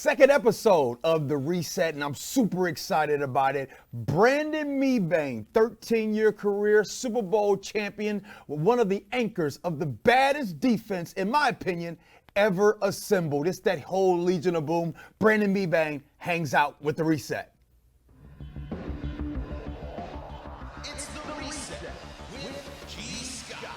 Second episode of The Reset, and I'm super excited about it. Brandon Mebane, 13-year career Super Bowl champion, one of the anchors of the baddest defense, in my opinion, ever assembled. It's that whole Legion of Boom. Brandon Mebane hangs out with The Reset. It's The Reset with G. Scott.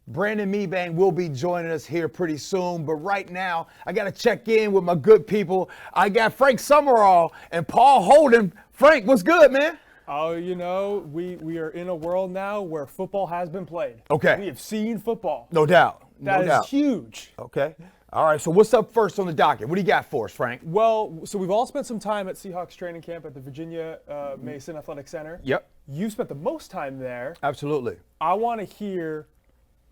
Brandon Mebane will be joining us here pretty soon, but right now, I got to check in with my good people. I got Frank Summerall and Paul Holden. Frank, what's good, man? Oh, you know, we are in a world now where football has been played. Okay. We have seen football. No doubt. That is huge. Okay. All right, so what's up first on the docket? What do you got for us, Frank? Well, so we've all spent some time at Seahawks training camp at the Virginia Mason Athletic Center. Yep. You've spent the most time there. Absolutely. I want to hear,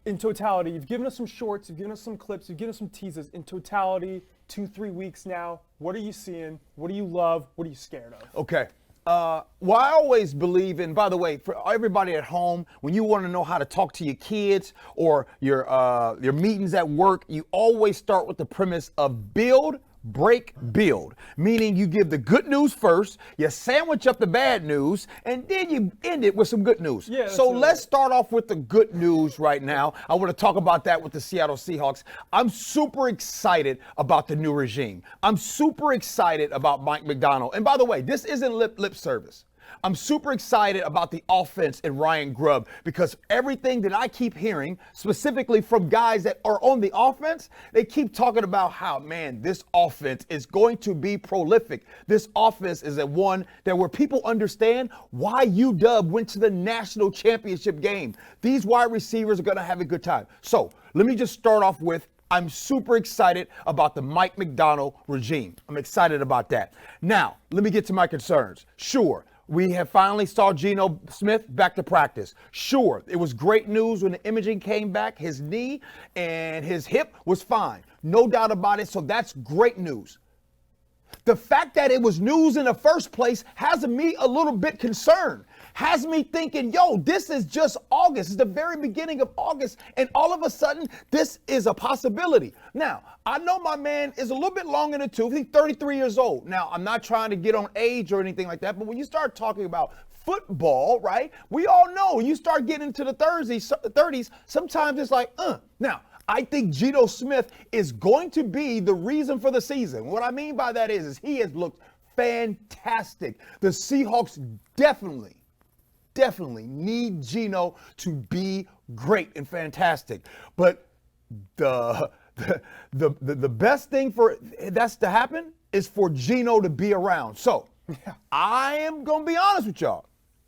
in totality, you've given us some shorts, you've given us some clips, you've given us some teases. In totality, 2-3 weeks now, what are you seeing? What do you love? What are you scared of? Okay. Well, I always believe in, by the way, for everybody at home, when you want to know how to talk to your kids or your meetings at work, you always start with the premise of build, break, build. Meaning you give the good news first, you sandwich up the bad news, and then you end it with some good news. Yeah, so let's start off with the good news right now. I want to talk about that with the Seattle Seahawks. I'm super excited about the new regime. I'm super excited about Mike Macdonald. And by the way, this isn't lip service. I'm super excited about the offense and Ryan Grubb because everything that I keep hearing, specifically from guys that are on the offense, they keep talking about how, man, this offense is going to be prolific. This offense is one that where people understand why UW went to the national championship game. These wide receivers are going to have a good time. So let me just start off with I'm super excited about the Mike Macdonald regime. I'm excited about that. Now, let me get to my concerns. Sure. We have finally saw Geno Smith back to practice. Sure, it was great news when the imaging came back. His knee and his hip was fine. No doubt about it, so that's great news. The fact that it was news in the first place has me a little bit concerned. Has me thinking, yo, this is just August. It's the very beginning of August, and all of a sudden, this is a possibility. Now, I know my man is a little bit long in the tooth. He's 33 years old. Now, I'm not trying to get on age or anything like that, but when you start talking about football, right, we all know when you start getting into the 30s, sometimes it's like, Now, I think Geno Smith is going to be the reason for the season. What I mean by that is he has looked fantastic. The Seahawks definitely need Geno to be great and fantastic. But the best thing for that's to happen is for Geno to be around. So I am going to be honest with y'all.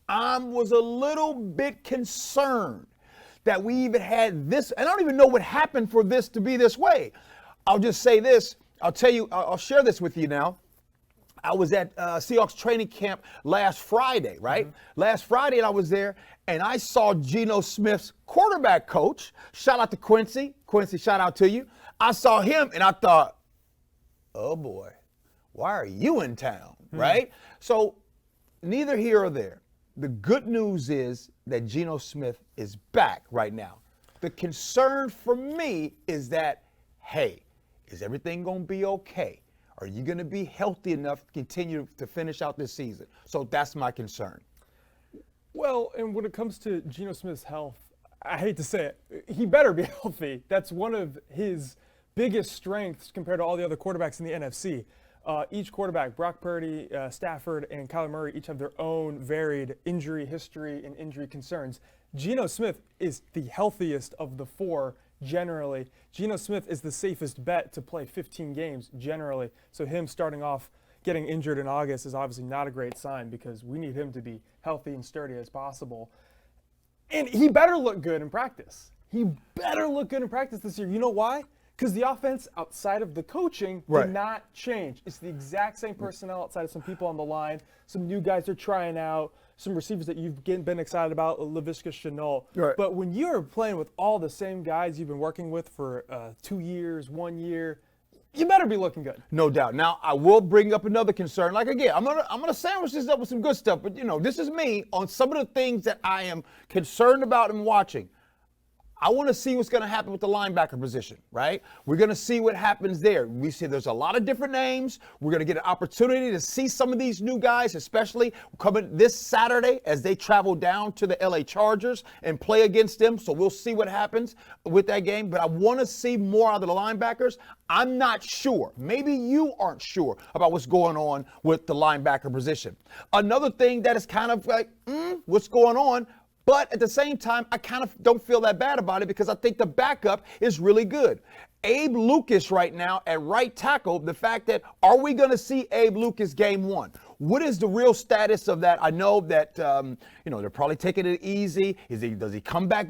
I was a little bit concerned that we even had this, and I don't even know what happened for this to be this way. I'll just say this. I'll share this with you now. I was at Seahawks training camp last Friday, right? Mm-hmm. Last Friday, I was there, and I saw Geno Smith's quarterback coach. Shout out to Quincy. Quincy, shout out to you. I saw him, and I thought, oh, boy, why are you in town, right? So neither here or there. The good news is that Geno Smith is back right now. The concern for me is that, hey, is everything going to be okay? Are you going to be healthy enough to continue to finish out this season? So that's my concern. Well, and when it comes to Geno Smith's health, I hate to say it, he better be healthy. That's one of his biggest strengths compared to all the other quarterbacks in the NFC. Each quarterback, Brock Purdy, Stafford, and Kyler Murray, each have their own varied injury history and injury concerns. Geno Smith is the healthiest of the four generally. Geno Smith is the safest bet to play 15 games generally. So him starting off getting injured in August is obviously not a great sign because we need him to be healthy and sturdy as possible. And he better look good in practice. He better look good in practice this year. You know why? Because the offense outside of the coaching did not change. It's the exact same personnel outside of some people on the line, some new guys they're trying out, some receivers that you've been excited about, Laviska Shenault. Right. But when you're playing with all the same guys you've been working with for 2 years, 1 year, you better be looking good. No doubt. Now, I will bring up another concern. Like, again, I'm gonna sandwich this up with some good stuff. But, this is me on some of the things that I am concerned about and watching. I want to see what's going to happen with the linebacker position, right? We're going to see what happens there. We see there's a lot of different names. We're going to get an opportunity to see some of these new guys, especially coming this Saturday as they travel down to the LA Chargers and play against them. So we'll see what happens with that game. But I want to see more out of the linebackers. I'm not sure. Maybe you aren't sure about what's going on with the linebacker position. Another thing that is kind of like, what's going on? But at the same time, I kind of don't feel that bad about it because I think the backup is really good. Abe Lucas right now at right tackle, the fact that are we going to see Abe Lucas game 1? What is the real status of that? I know that, they're probably taking it easy. Does he come back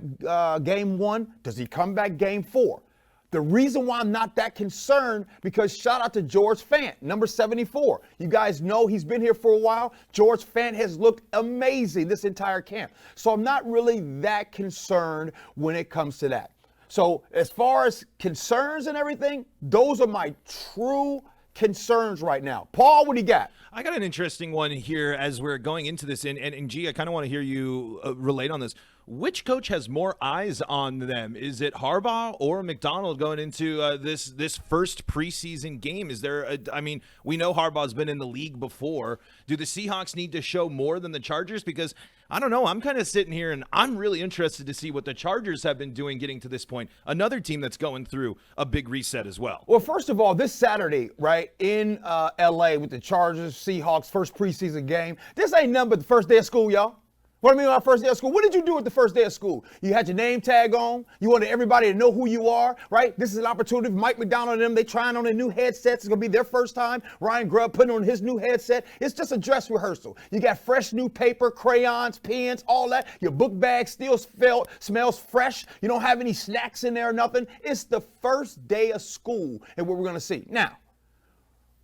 game 1? Does he come back game 4? The reason why I'm not that concerned, because shout out to George Fant, number 74. You guys know he's been here for a while. George Fant has looked amazing this entire camp. So I'm not really that concerned when it comes to that. So as far as concerns and everything, those are my true concerns right now. Paul, what do you got? I got an interesting one here as we're going into this, and G, I kind of want to hear you relate on this. Which coach has more eyes on them? Is it Harbaugh or McDonald going into this first preseason game? Is there we know Harbaugh's been in the league before. Do the Seahawks need to show more than the Chargers? Because I don't know. I'm kind of sitting here and I'm really interested to see what the Chargers have been doing getting to this point. Another team that's going through a big reset as well. Well, first of all, this Saturday, right, in LA with the Chargers, Seahawks, first preseason game. This ain't nothing but the first day of school, y'all. What I mean by first day of school? What did you do at the first day of school? You had your name tag on. You wanted everybody to know who you are, right? This is an opportunity for Mike McDonald and them. They trying on their new headsets. It's going to be their first time. Ryan Grubb putting on his new headset. It's just a dress rehearsal. You got fresh new paper, crayons, pens, all that. Your book bag still smells fresh. You don't have any snacks in there or nothing. It's the first day of school and what we're going to see. Now,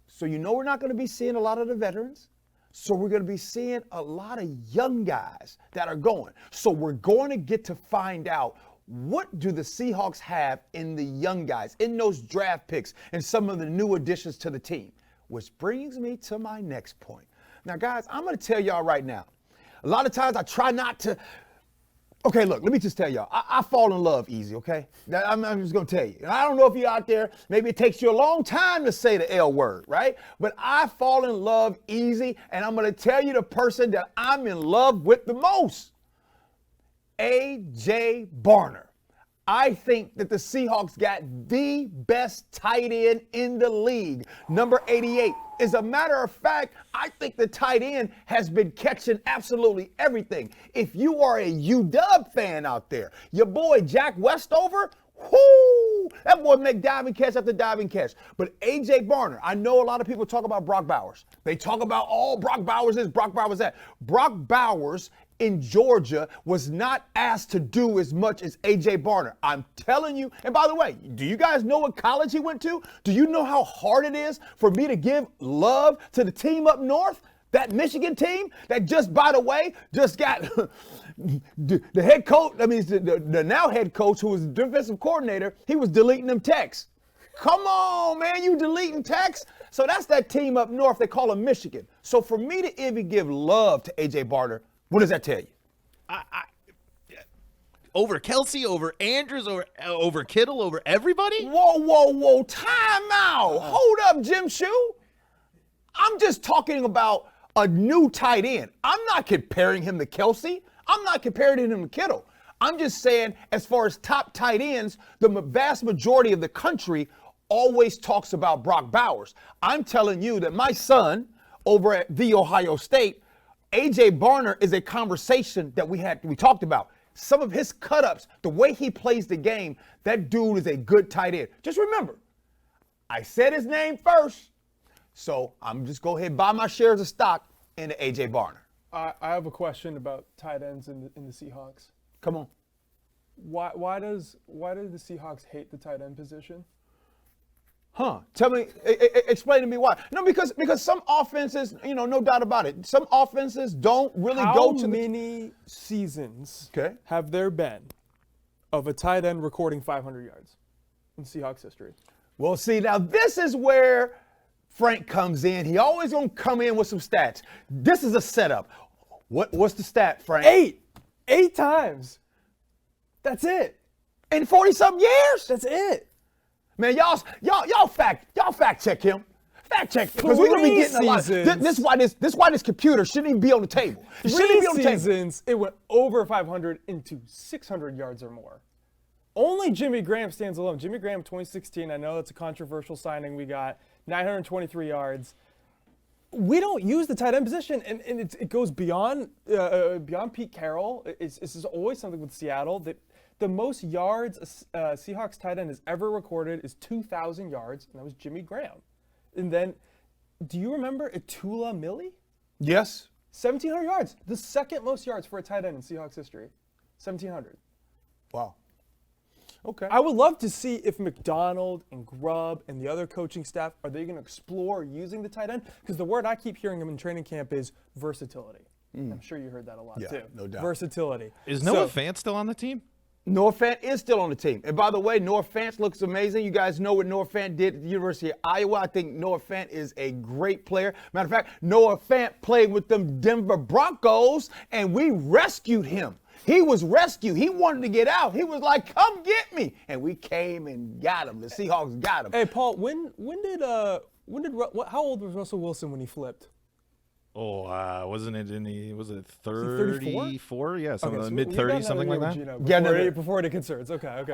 so you know we're not going to be seeing a lot of the veterans. So we're going to be seeing a lot of young guys that are going. So we're going to get to find out what do the Seahawks have in the young guys, in those draft picks, and some of the new additions to the team. Which brings me to my next point. Now, guys, I'm going to tell y'all right now, a lot of times I try not to. Okay, look, let me just tell y'all, I fall in love easy, okay? I'm just going to tell you. And I don't know if you're out there, maybe it takes you a long time to say the L word, right? But I fall in love easy, and I'm going to tell you the person that I'm in love with the most, A.J. Barner. I think that the Seahawks got the best tight end in the league, number 88. As a matter of fact, I think the tight end has been catching absolutely everything. If you are a UW fan out there, your boy Jack Westover, whoo, that boy make diving catch after diving catch. But A.J. Barner, I know a lot of people talk about Brock Bowers. They talk about, Brock Bowers this, Brock Bowers that. Brock Bowers in Georgia was not asked to do as much as A.J. Barner. I'm telling you, and by the way, do you guys know what college he went to? Do you know how hard it is for me to give love to the team up north? That Michigan team that just, by the way, just got the head coach, the now head coach who was the defensive coordinator, he was deleting them texts. Come on, man, you deleting texts? So that's that team up north, they call them Michigan. So for me to even give love to A.J. Barner, what does that tell you? Over Kelsey, over Andrews, over Kittle, over everybody? Whoa, time out. Hold up, Jim Shue. I'm just talking about a new tight end. I'm not comparing him to Kelsey. I'm not comparing him to Kittle. I'm just saying, as far as top tight ends, the vast majority of the country always talks about Brock Bowers. I'm telling you that my son over at The Ohio State, A.J. Barner, is a conversation that we talked about. Some of his cut-ups, the way he plays the game, that dude is a good tight end. Just remember, I said his name first, so I'm just go ahead and buy my shares of stock into A.J. Barner. I have a question about tight ends in the Seahawks. Come on. Why do the Seahawks hate the tight end position? Tell me, explain to me why. No, because some offenses, no doubt about it, some offenses don't really go to How many seasons Okay. have there been of a tight end recording 500 yards in Seahawks history? Well, see, now this is where Frank comes in. He always gonna come in with some stats. This is a setup. What's the stat, Frank? 8 times. That's it. In 40-something years? That's it. Man, y'all fact check him. Fact check, because we're gonna be getting a lot. This is why this computer shouldn't even be on the table. It shouldn't even be on the table. Seasons, it went over 500 into 600 yards or more. Only Jimmy Graham stands alone. Jimmy Graham, 2016. I know that's a controversial signing. We got 923 yards. We don't use the tight end position, and it goes beyond Pete Carroll. This is always something with Seattle that the most yards a Seahawks tight end has ever recorded is 2,000 yards, and that was Jimmy Graham. And then, do you remember Atula Millie? Yes. 1,700 yards. The second most yards for a tight end in Seahawks history. 1,700. Wow. Okay. I would love to see if McDonald and Grubb and the other coaching staff, are they going to explore using the tight end? Because the word I keep hearing in training camp is versatility. I'm sure you heard that a lot too. No doubt. Versatility. Is Noah Fant still on the team? Noah Fant is still on the team. And by the way, Noah Fant looks amazing. You guys know what Noah Fant did at the University of Iowa. I think Noah Fant is a great player. Matter of fact, Noah Fant played with them Denver Broncos, and we rescued him. He was rescued. He wanted to get out. He was like, come get me. And we came and got him. The Seahawks got him. Hey, Paul, how old was Russell Wilson when he flipped? Oh, wasn't it was it 34? 34? Yeah, something so mid-30s, something like that. Before any concerns. Okay.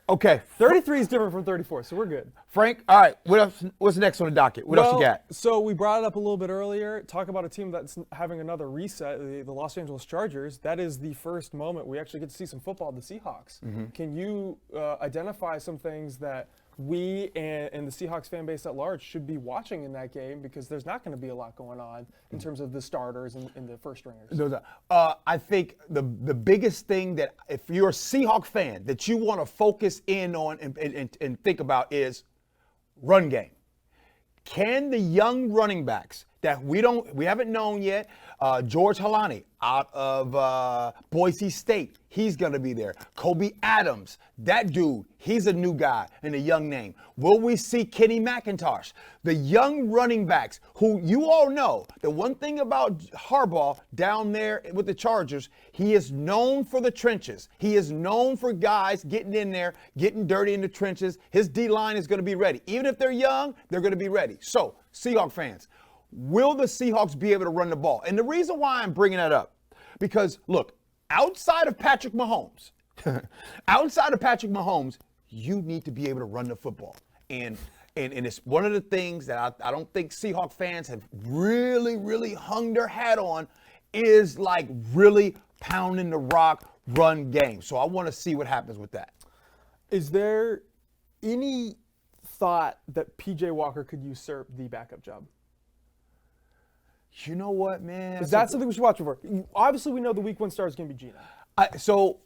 Okay. 33 is different from 34, so we're good. Frank, all right. What else? What's next on the docket? What else you got? So we brought it up a little bit earlier. Talk about a team that's having another reset, the Los Angeles Chargers. That is the first moment we actually get to see some football of the Seahawks. Can you identify some things that we and the Seahawks fan base at large should be watching in that game, because there's not going to be a lot going on in terms of the starters and the first stringers? I think the biggest thing that if you're a Seahawk fan that you want to focus in on and think about is run game. Can the young running backs that we haven't known yet, George Halani out of Boise State, he's going to be there. Kobe Adams, that dude, he's a new guy and a young name. Will we see Kenny McIntosh? The young running backs who you all know, the one thing about Harbaugh down there with the Chargers, he is known for the trenches. He is known for guys getting in there, getting dirty in the trenches. His D-line is going to be ready. Even if they're young, they're going to be ready. So, Seahawks fans, will the Seahawks be able to run the ball? And the reason why I'm bringing that up, because look, outside of Patrick Mahomes, you need to be able to run the football. And it's one of the things that I don't think Seahawks fans have really hung their hat on is like really pounding the rock run game. So I want to see what happens with that. Is there any thought that P.J. Walker could usurp the backup job? You know what, man? Is that something we should watch for? Obviously, we know the week one star is going to be Gino. So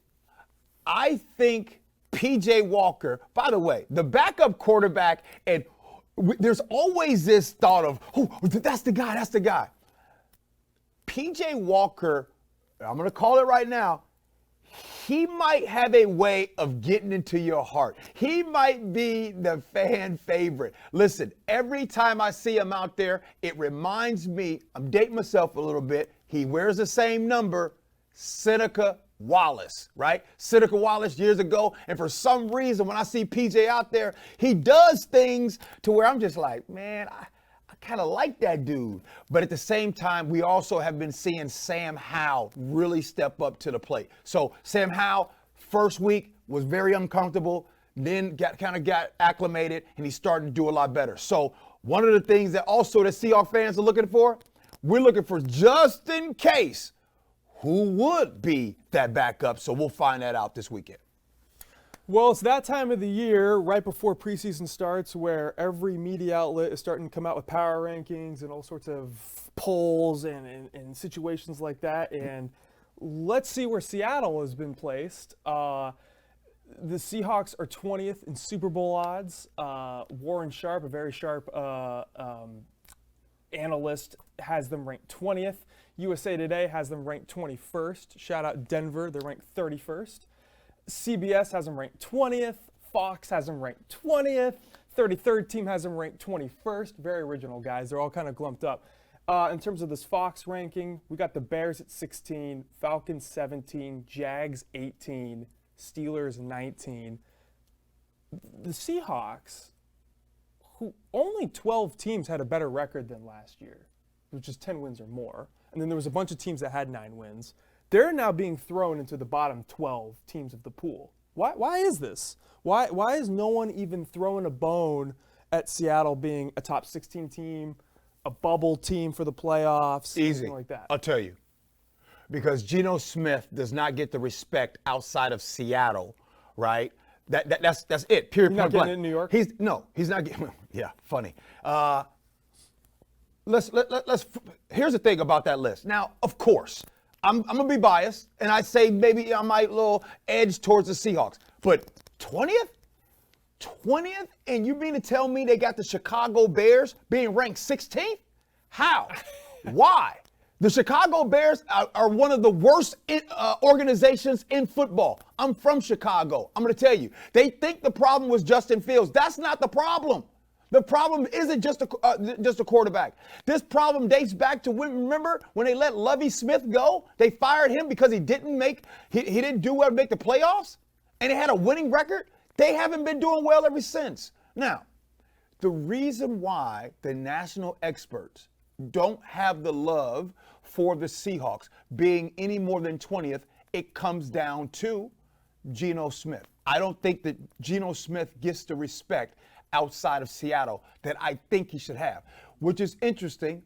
I think P.J. Walker, by the way, the backup quarterback, and there's always this thought of, oh, that's the guy. P.J. Walker, I'm going to call it right now, he might have a way of getting into your heart. He might be the fan favorite. Listen, every time I see him out there, it reminds me, I'm dating myself a little bit, he wears the same number, Seneca Wallace, right? Seneca Wallace years ago, and for some reason when I see PJ out there, he does things to where I'm just like, man, I kind of like that dude. But at the same time, we also have been seeing Sam Howell really step up to the plate. So Sam Howell, first week was very uncomfortable, then got acclimated, and he's starting to do a lot better. So one of the things that also the Seahawks fans are looking for, we're looking for just in case who would be that backup. So we'll find that out this weekend. Well, it's that time of the year, right before preseason starts, where every media outlet is starting to come out with power rankings and all sorts of polls and situations like that. And let's see where Seattle has been placed. The Seahawks are 20th in Super Bowl odds. Warren Sharp, a very sharp analyst, has them ranked 20th. USA Today has them ranked 21st. Shout out Denver, they're ranked 31st. CBS has them ranked 20th. Fox has them ranked 20th. 33rd team has them ranked 21st. Very original, guys. They're all kind of glumped up. In terms of this Fox ranking, we got the Bears at 16, Falcons 17, Jags 18, Steelers 19. the Seahawks, who only 12 teams had a better record than last year, which is 10 wins or more, and then there was a bunch of teams that had 9 wins. They're now being thrown into the bottom 12 teams of the pool. Why is this? Why is no one even throwing a bone at Seattle being a top 16 team, a bubble team for the playoffs, Easy. anything like that? I'll tell you. Because Geno Smith does not get the respect outside of Seattle, right? That's it. Period. He's not point getting blank. it in New York? He's not getting. Yeah, funny. Let's. Here's the thing about that list. Now, of course, I'm gonna be biased, and I say maybe I might little edge towards the Seahawks, but 20th, and you mean to tell me they got the Chicago Bears being ranked 16th? How? Why? The Chicago Bears are one of the worst organizations in football. I'm from Chicago. I'm going to tell you. They think the problem was Justin Fields. That's not the problem. The problem isn't just a quarterback. This problem dates back to remember when they let Lovie Smith go? They fired him because he didn't do well to make the playoffs, and they had a winning record. They haven't been doing well ever since. Now, the reason why the national experts don't have the love for the Seahawks being any more than 20th, it comes down to Geno Smith. I don't think that Geno Smith gets the respect outside of Seattle that I think he should have, which is interesting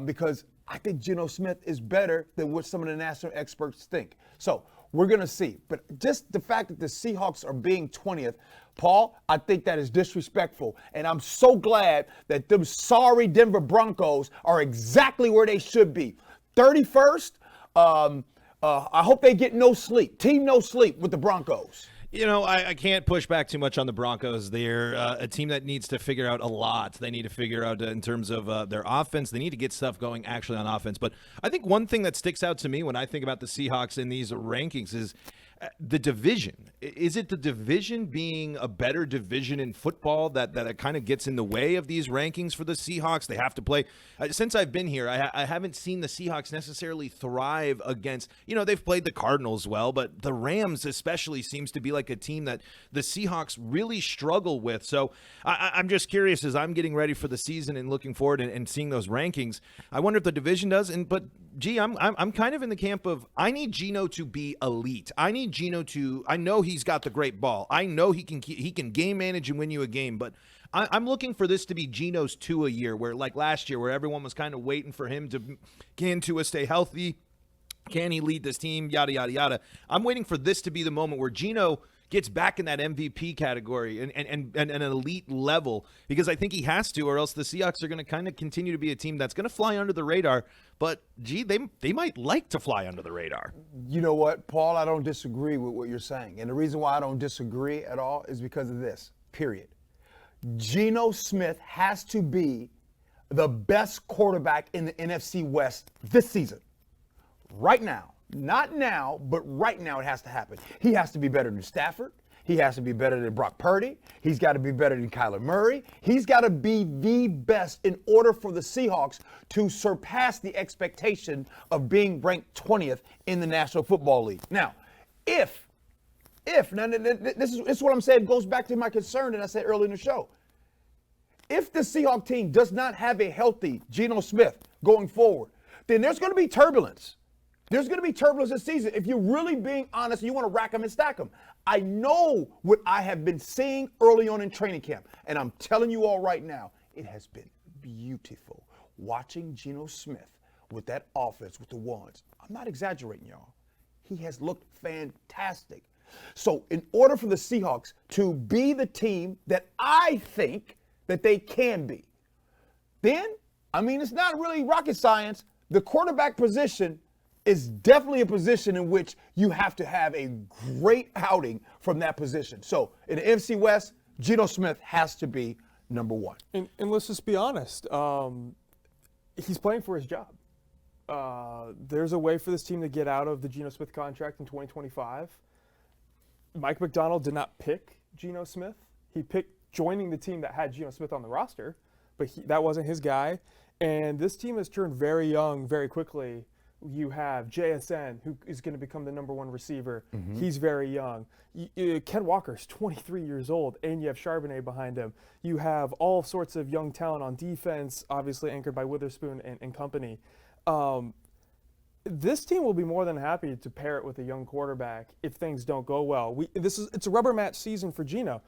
because I think Geno Smith is better than what some of the national experts think. So we're going to see. But just the fact that the Seahawks are being 20th, Paul, I think that is disrespectful. And I'm so glad that them sorry Denver Broncos are exactly where they should be. 31st, I hope they get no sleep. Team no sleep with the Broncos. You know, I can't push back too much on the Broncos. They're a team that needs to figure out a lot. They need to figure out in terms of their offense. They need to get stuff going actually on offense. But I think one thing that sticks out to me when I think about the Seahawks in these rankings is the division. Is it the division being a better division in football that it kind of gets in the way of these rankings for the Seahawks? They have to play. Since I've been here, I haven't seen the Seahawks necessarily thrive against, they've played the Cardinals well, but the Rams especially seems to be like a team that the Seahawks really struggle with. So I'm just curious as I'm getting ready for the season and looking forward and seeing those rankings. I wonder if the division does. But I'm kind of in the camp of I need Geno to be elite. I need Geno to. I know he's got the great ball. I know he can game manage and win you a game. But I'm looking for this to be Geno's 2 a year, where like last year, where everyone was kind of waiting for him to stay healthy. Can he lead this team? Yada yada yada. I'm waiting for this to be the moment where Geno gets back in that MVP category and an elite level, because I think he has to, or else the Seahawks are going to kind of continue to be a team that's going to fly under the radar. But, they might like to fly under the radar. You know what, Paul? I don't disagree with what you're saying. And the reason why I don't disagree at all is because of this, period. Geno Smith has to be the best quarterback in the NFC West this season. Right now. Not now, but right now it has to happen. He has to be better than Stafford. He has to be better than Brock Purdy. He's got to be better than Kyler Murray. He's got to be the best in order for the Seahawks to surpass the expectation of being ranked 20th in the National Football League. Now, if now this is what I'm saying, goes back to my concern that I said earlier in the show. If the Seahawks team does not have a healthy Geno Smith going forward, then there's going to be turbulence. There's going to be turbulence this season. If you're really being honest, you want to rack them and stack them. I know what I have been seeing early on in training camp, and I'm telling you all right now, it has been beautiful watching Geno Smith with that offense, with the ones. I'm not exaggerating, y'all. He has looked fantastic. So in order for the Seahawks to be the team that I think that they can be, then, it's not really rocket science. The quarterback position is definitely a position in which you have to have a great outing from that position. So in the NFC West, Geno Smith has to be number one. And let's just be honest. He's playing for his job. There's a way for this team to get out of the Geno Smith contract in 2025. Mike Macdonald did not pick Geno Smith. He picked joining the team that had Geno Smith on the roster, but that wasn't his guy. And this team has turned very young very quickly You have JSN, who is going to become the number 1 receiver. Mm-hmm. He's very young. Ken Walker's 23 years old, and you have Charbonnet behind him. You have all sorts of young talent on defense, obviously anchored by Witherspoon and company. This team will be more than happy to pair it with a young quarterback if things don't go well. It's a rubber match season for Geno.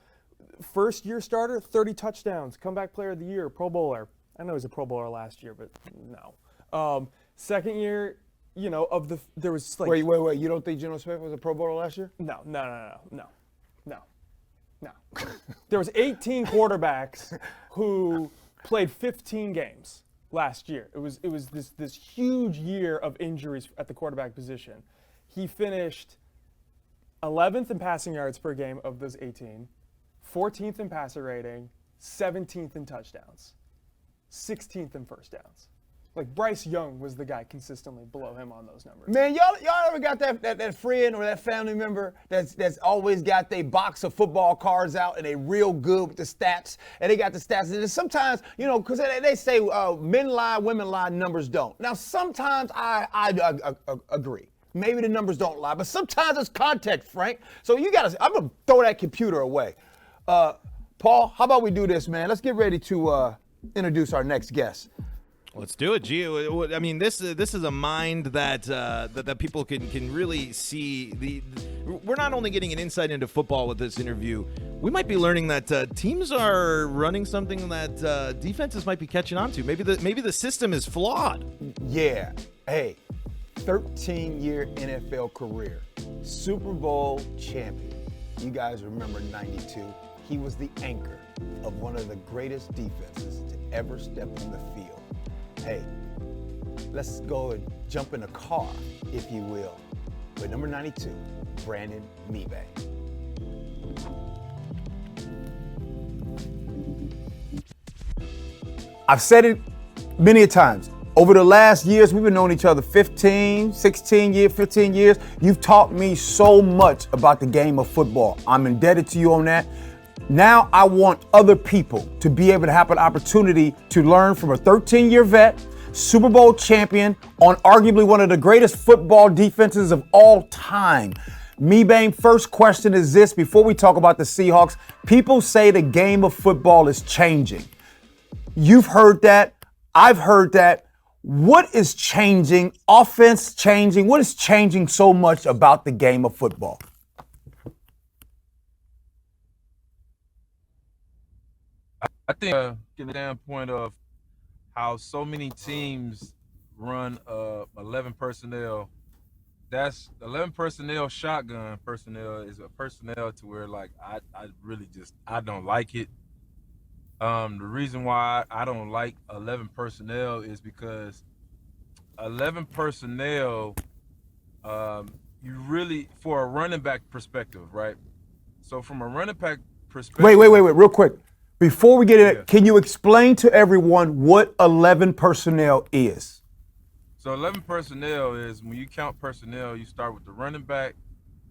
First year starter, 30 touchdowns, comeback player of the year, Pro Bowler. I know he was a Pro Bowler last year, but no. Second year, there was like Wait. You don't think Geno Smith was a Pro Bowler last year? no. There was 18 quarterbacks who played 15 games last year. It was this huge year of injuries at the quarterback position. He finished 11th in passing yards per game of those 18, 14th in passer rating, 17th in touchdowns, 16th in first downs. Like Bryce Young was the guy consistently below him on those numbers. Man, y'all ever got that friend or that family member that's always got their box of football cards out and they real good with the stats, and they got the stats, and sometimes, because they say men lie, women lie, numbers don't. Now sometimes I agree. Maybe the numbers don't lie, but sometimes it's context, Frank. So I'm gonna throw that computer away. Paul, how about we do this, man? Let's get ready to introduce our next guest. Let's do it, Gio. I mean, this is a mind that people can really see. We're not only getting an insight into football with this interview, we might be learning that teams are running something that defenses might be catching on to. Maybe the system is flawed. Yeah. Hey, 13-year NFL career, Super Bowl champion. You guys remember '92? He was the anchor of one of the greatest defenses to ever step on the field. Hey, let's go and jump in a car, if you will, with number 92, Brandon Mebane. I've said it many a times. Over the last years, we've been knowing each other 15 years. You've taught me so much about the game of football. I'm indebted to you on that. Now I want other people to be able to have an opportunity to learn from a 13-year vet, Super Bowl champion, on arguably one of the greatest football defenses of all time. Mebane, first question is this before we talk about the Seahawks. People say the game of football is changing. You've heard that. I've heard that. What is changing? Offense changing? What is changing so much about the game of football? I think from the standpoint of how so many teams run 11 personnel, that's 11 personnel. Shotgun personnel is a personnel to where I really I don't like it. The reason why I don't like 11 personnel is because 11 personnel, you really, for a running back perspective, right? So from a running back perspective. Wait, real quick. Before we get in, Yeah. Can you explain to everyone what 11 personnel is? So 11 personnel is when you count personnel, you start with the running back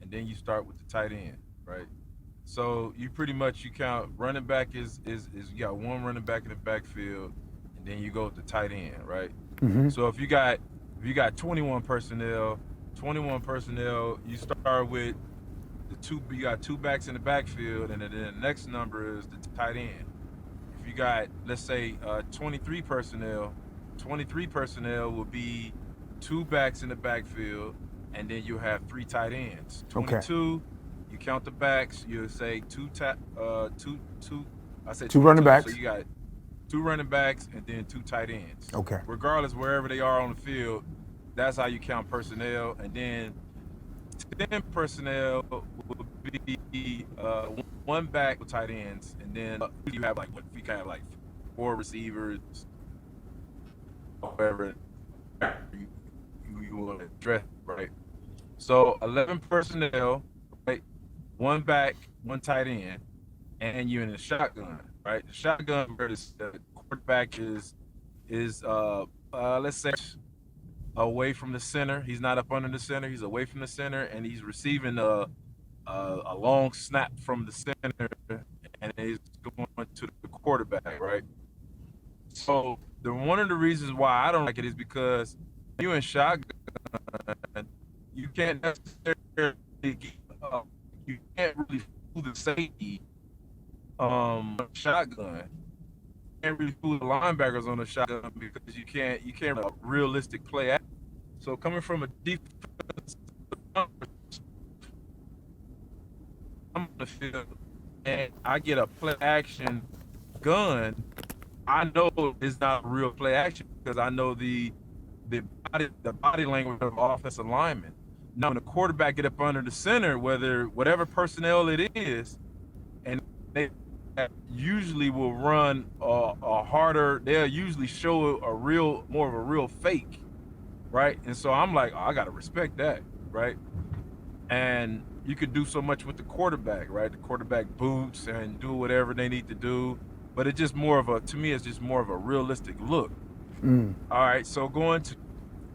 and then you start with the tight end, right? So you count running back is you got one running back in the backfield and then you go with the tight end, right? Mm-hmm. So if you got 21 personnel, you start with you got two backs in the backfield, and then the next number is the tight end. If you got, let's say, 23 personnel will be two backs in the backfield, and then you have three tight ends. 22, you count the backs, you'll say two running backs. So you got two running backs and then two tight ends. Okay. Regardless, wherever they are on the field, that's how you count personnel. And then 10 personnel will be one back with tight ends, and then you have four receivers, whatever you want to address, right? So 11 personnel, right? One back, one tight end, and you're in the shotgun, right? The shotgun where the quarterback is let's say away from the center. He's not up under the center. He's away from the center, and he's receiving a long snap from the center, and he's going to the quarterback, right? So one of the reasons why I don't like it is because you in shotgun, can't necessarily you can't really fool the safety shotgun. You can't really fool the linebackers on the shotgun because you can't have a realistic play action. So coming from a defense, I'm on the field and I get a play action gun, I know it's not real play action because I know the body language of offensive lineman. Now, when the quarterback get up under the center, whatever personnel it is, and they usually will run a harder. They'll usually show more of a real fake, right? And so I'm like, oh, I gotta respect that, right? And you could do so much with the quarterback, right? The quarterback boots and do whatever they need to do, but it's just more of a, to me, it's just more of a realistic look. All right, so going to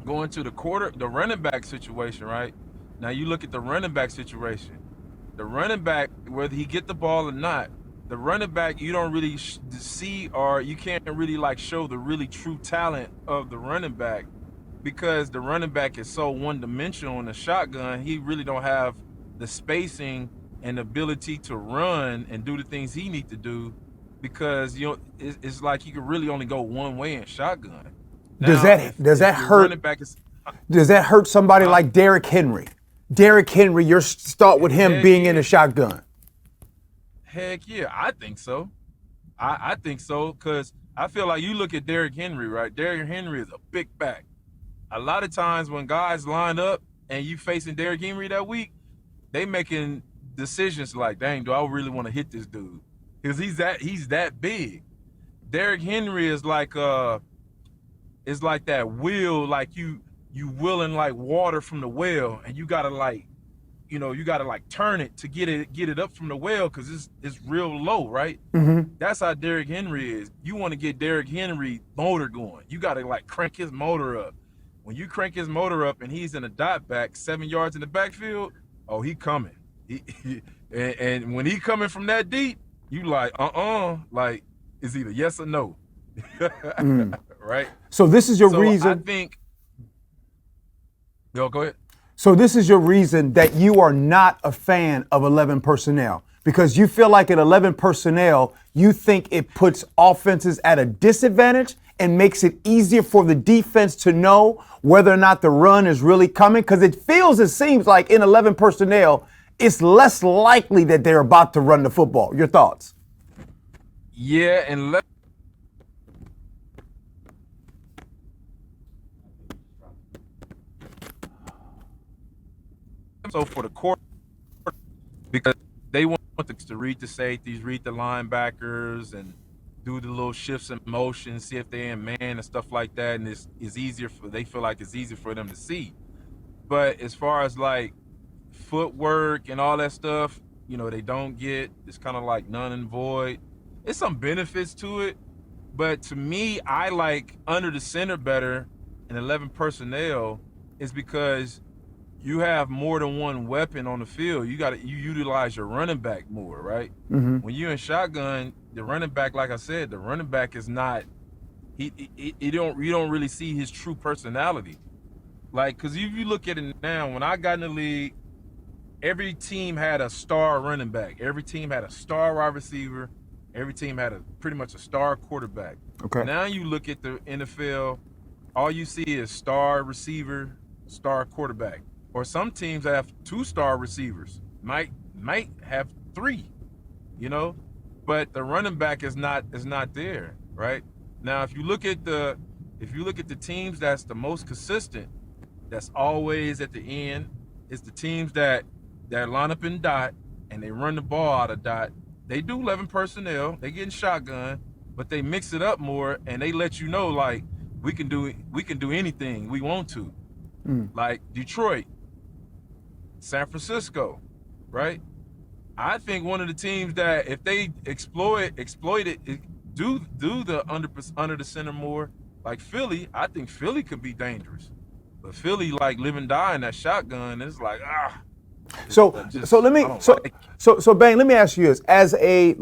the running back situation, right? Now you look at the running back situation. The running back, whether he get the ball or not, the running back, you don't really see, or you can't really like show the really true talent of the running back because the running back is so one-dimensional in the shotgun. He really don't have the spacing and ability to run and do the things he need to do because it's like he could really only go one way in shotgun. Now, does that hurt? Does that hurt somebody like Derrick Henry? Derrick Henry, you're start with him being in the shotgun. Heck yeah, I think so. I think so because I feel like you look at Derrick Henry, right? Derrick Henry is a big back. A lot of times when guys line up and you facing Derrick Henry that week, they making decisions like, dang, do I really want to hit this dude? Because he's that big. Derrick Henry is like that wheel, like you willing like water from the well, and you gotta turn it to get it up from the well because it's real low, right? Mm-hmm. That's how Derrick Henry is. You want to get Derrick Henry motor going. You gotta like crank his motor up. When you crank his motor up and he's in a dot back, 7 yards in the backfield, oh, he coming. And when he coming from that deep, you like, like it's either yes or no. Right? So this is your reason. I think. Go ahead. So this is your reason that you are not a fan of 11 personnel because you feel like at 11 personnel, you think it puts offenses at a disadvantage and makes it easier for the defense to know whether or not the run is really coming because it seems like in 11 personnel, it's less likely that they're about to run the football. Your thoughts? Yeah, and so for the court, because they want to read the safeties, read the linebackers, and do the little shifts in motion, see if they're in man and stuff like that, and it's easier they feel like it's easier for them to see. But as far as like footwork and all that stuff, they don't get. It's kind of like none and void. It's some benefits to it, but to me, I like under the center better in 11 personnel is because you have more than one weapon on the field. You utilize your running back more, right? Mm-hmm. When you're in shotgun, the running back, like I said, the running back is not. You don't really see his true personality, like because if you look at it now, when I got in the league, every team had a star running back. Every team had a star wide receiver. Every team had pretty much a star quarterback. Okay. Now you look at the NFL, all you see is star receiver, star quarterback. Or some teams have 2-star receivers, might have 3, but the running back is not there, right? Now if you look at the teams that's the most consistent, that's always at the end, is the teams that line up in dot and they run the ball out of dot. They do 11 personnel, they get in shotgun, but they mix it up more and they let you know like we can do anything we want to. Like Detroit, San Francisco, right? I think one of the teams that if they exploit it, do the under the center more, like Philly, I think Philly could be dangerous. But Philly like live and die in that shotgun, it's like So Bane, let me ask you this: as a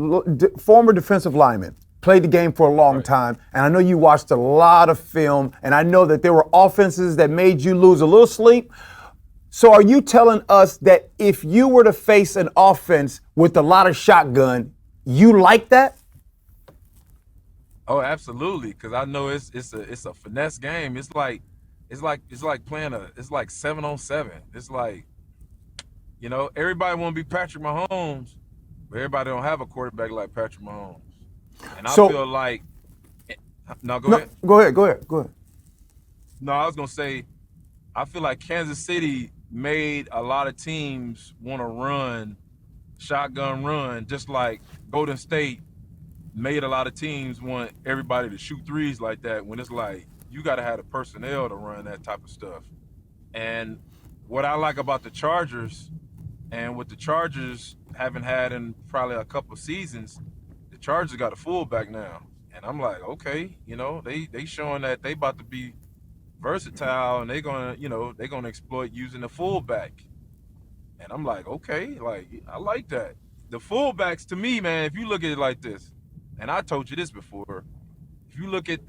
former defensive lineman, played the game for a long time, and I know you watched a lot of film, and I know that there were offenses that made you lose a little sleep. So are you telling us that if you were to face an offense with a lot of shotgun, you like that? Oh, absolutely, because I know it's a finesse game. It's like playing it's like 7-on-7. It's like, everybody want to be Patrick Mahomes, but everybody don't have a quarterback like Patrick Mahomes. And I feel like, no, go ahead. Go ahead. No, I was gonna say, I feel like Kansas City made a lot of teams want to run shotgun run, just like Golden State made a lot of teams want everybody to shoot threes like that, when it's like you got to have the personnel to run that type of stuff. And what I like about the Chargers, and what the Chargers haven't had in probably a couple of seasons, the Chargers got a fullback now. And I'm like, okay, they showing that they about to be versatile, and they're gonna exploit using the fullback. And I'm like, okay, like I like that. The fullbacks, to me, man, if you look at it like this, and I told you this before, if you look at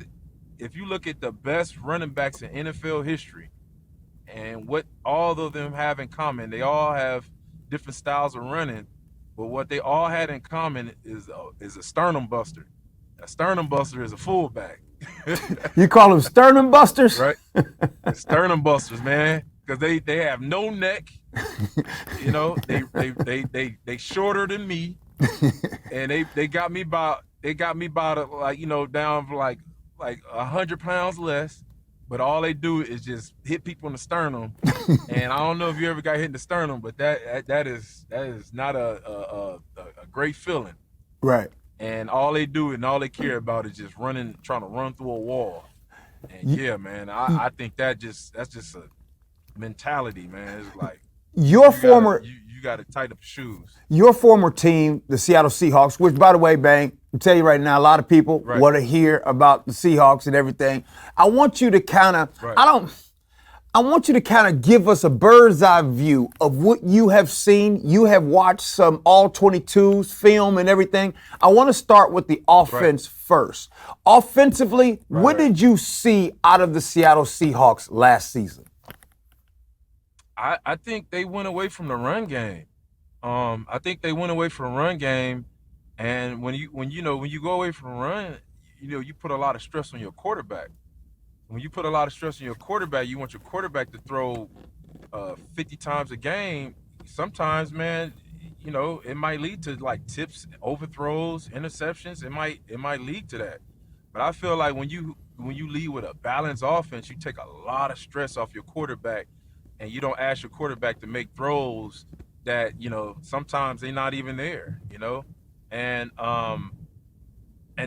the best running backs in NFL history, and what all of them have in common, they all have different styles of running, but what they all had in common is a sternum buster. A sternum buster is a fullback. You call them sternum busters? Right? Sternum busters, man, because they have no neck. They shorter than me, and they got me about down for like 100 pounds less. But all they do is just hit people in the sternum. And I don't know if you ever got hit in the sternum, but that is not a great feeling. Right. And all they do and all they care about is just trying to run through a wall. And yeah, man, I think that's just a mentality, man. It's like you got to tighten up your shoes. Your former team, the Seattle Seahawks, which, by the way, Bang, I'll tell you right now, a lot of people want to hear about the Seahawks and everything. I want you to kind of, I want you to kind of give us a bird's eye view of what you have seen. You have watched some all 22s film and everything. I want to start with the offense first. Offensively, what did you see out of the Seattle Seahawks last season? I think they went away from the run game. And when you go away from the run, you put a lot of stress on your quarterback. When you put a lot of stress on your quarterback, you want your quarterback to throw 50 times a game. Sometimes, man, it might lead to like tips, overthrows, interceptions. It might lead to that. But I feel like when you lead with a balanced offense, you take a lot of stress off your quarterback, and you don't ask your quarterback to make throws that, sometimes they're not even there, And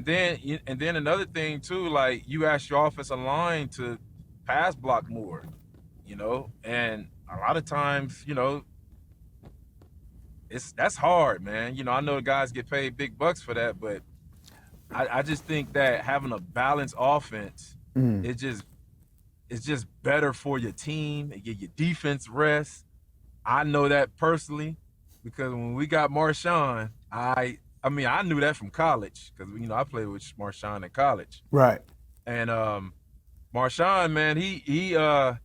then another thing too, like you ask your offensive line to pass block more, and a lot of times, that's hard, man. I know the guys get paid big bucks for that, but I just think that having a balanced offense, it's just better for your team. It gives your defense rest. I know that personally, because when we got Marshawn, I knew that from college, because I played with Marshawn in college. Right. And Marshawn, man, he one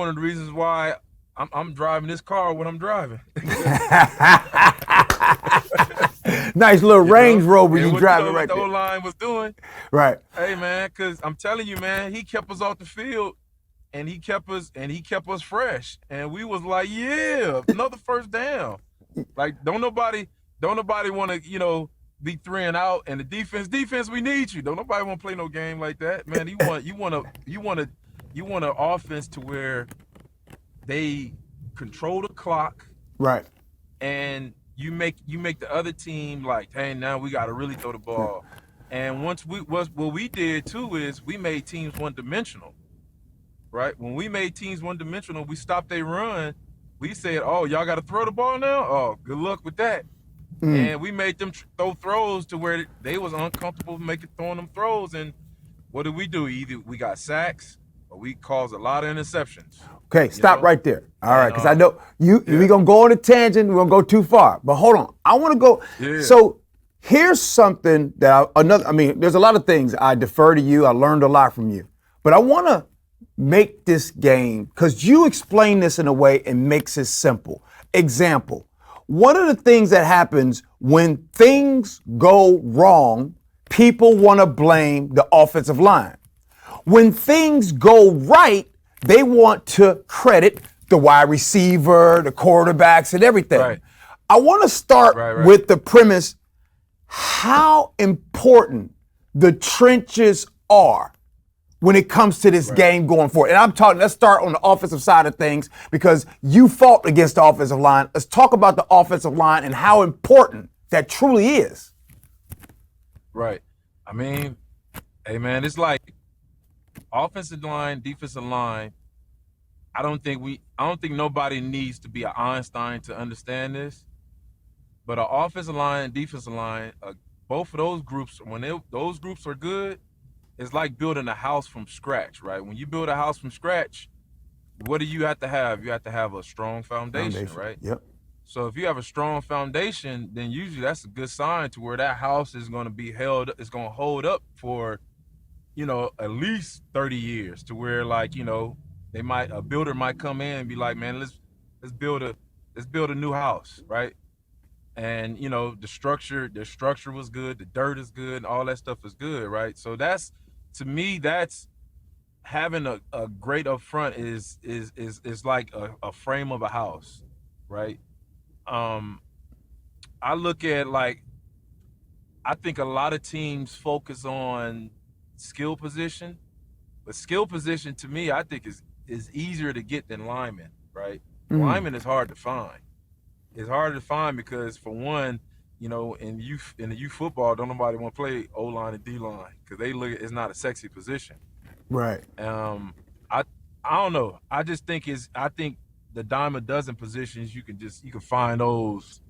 of the reasons why I'm driving this car when I'm driving. Nice little Range Rover you driving right there. What the O-line was doing. Right. Hey, man, because I'm telling you, man, he kept us off the field, and he kept us fresh, and we was like, yeah, another first down. Like don't nobody want to, be 3 and out, and the defense, we need you. Don't nobody want to play no game like that, man. You want an offense to where they control the clock, right? And you make the other team like, hey, now we got to really throw the ball. And what we did too is we made teams one-dimensional, right? When we made teams one-dimensional, we stopped their run. We said, oh, y'all got to throw the ball now? Oh, good luck with that. And we made them throw throws to where they was uncomfortable throwing them throws. And what did we do? Either we got sacks or we caused a lot of interceptions. Okay, stop right there. All right, because I know we're going to go on a tangent. We're going to go too far. But hold on. I want to go. Yeah. So here's something that there's a lot of things I defer to you. I learned a lot from you. But I want to make this game, because you explain this in a way and makes it simple. Example, one of the things that happens when things go wrong, people want to blame the offensive line. When things go right, they want to credit the wide receiver, the quarterbacks, and everything. Right. I want to start Right. with the premise how important the trenches are when it comes to this game going forward. And I'm talking, let's start on the offensive side of things because you fought against the offensive line. Let's talk about the offensive line and how important that truly is. Right. I mean, hey man, it's like offensive line, defensive line. I don't think nobody needs to be an Einstein to understand this. But an offensive line and defensive line, both of those groups, those groups are good, it's like building a house from scratch, right? When you build a house from scratch, what do you have to have? You have to have a strong foundation, right? Yep. So if you have a strong foundation, then usually that's a good sign to where that house is going to be held, it's going to hold up for, at least 30 years to where a builder might come in and be like, man, let's build a new house, right? And the structure was good, the dirt is good, and all that stuff is good, right? So to me, that's having a great upfront is like a frame of a house, right? I look at I think a lot of teams focus on skill position, but skill position to me, I think is easier to get than lineman, right? Lineman is hard to find. It's hard to find because for one, in the youth football, don't nobody want to play O-line and D-line because it's not a sexy position. Right. I don't know. I think the dime a dozen positions you can find those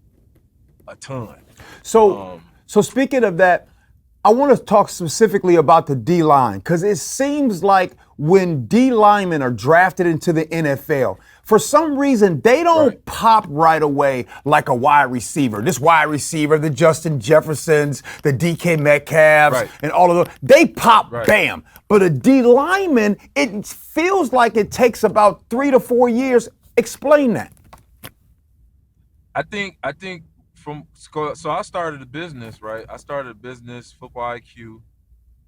a ton. So speaking of that, I want to talk specifically about the D-line because it seems like when D linemen are drafted into the NFL, for some reason they don't pop right away like a wide receiver. This wide receiver, the Justin Jeffersons, the DK Metcalfs, and all of those, they pop bam. But a D lineman, it feels like it takes about 3 to 4 years. Explain that. I think so I started a business, right? I started a business, Football IQ,